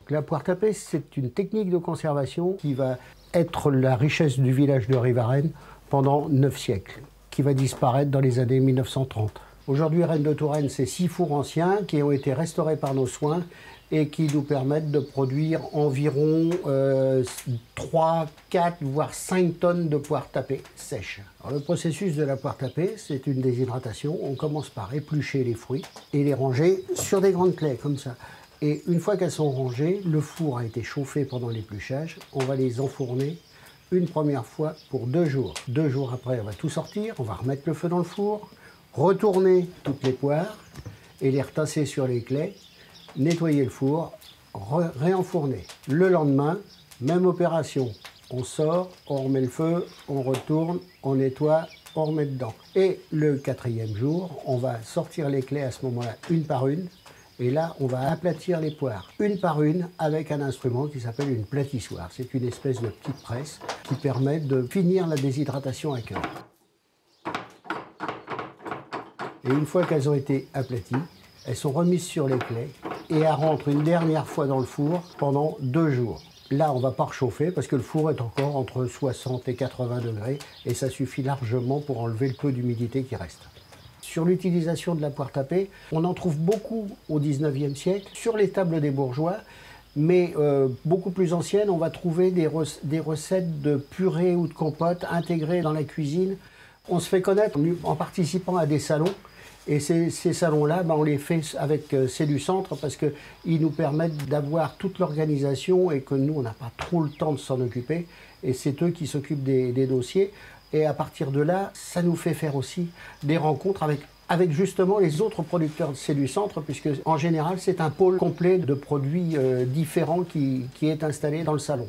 La poire tapée, c'est une technique de conservation qui va être la richesse du village de Rivarennes pendant 9 siècles, qui va disparaître dans les années 1930. Aujourd'hui, Rennes de Touraine, c'est 6 fours anciens qui ont été restaurés par nos soins et qui nous permettent de produire environ 3, 4, voire 5 tonnes de poire tapée sèche. Alors, le processus de la poire tapée, c'est une déshydratation. On commence par éplucher les fruits et les ranger sur des grandes claies, comme ça. Et une fois qu'elles sont rangées, le four a été chauffé pendant l'épluchage. On va les enfourner une première fois pour 2 jours. 2 jours après, on va tout sortir, on va remettre le feu dans le four, retourner toutes les poires et les retasser sur les claies, nettoyer le four, réenfourner. Le lendemain, même opération. On sort, on remet le feu, on retourne, on nettoie, on remet dedans. Et le 4e jour, on va sortir les claies à ce moment-là, une par une. Et là, on va aplatir les poires, une par une, avec un instrument qui s'appelle une platissoire. C'est une espèce de petite presse qui permet de finir la déshydratation à cœur. Et une fois qu'elles ont été aplaties, elles sont remises sur les claies et elles rentrent une dernière fois dans le four pendant 2 jours. Là, on ne va pas réchauffer parce que le four est encore entre 60 et 80 degrés et ça suffit largement pour enlever le peu d'humidité qui reste. Sur l'utilisation de la poire tapée, on en trouve beaucoup au 19e siècle, sur les tables des bourgeois, mais beaucoup plus anciennes, on va trouver des recettes de purée ou de compote intégrées dans la cuisine. On se fait connaître en participant à des salons, et ces salons-là, on les fait avec Cellucentre parce qu'ils nous permettent d'avoir toute l'organisation et que nous, on n'a pas trop le temps de s'en occuper, et c'est eux qui s'occupent des dossiers. Et à partir de là, ça nous fait faire aussi des rencontres avec justement les autres producteurs de Cellucentre, puisque en général, c'est un pôle complet de produits différents qui est installé dans le salon.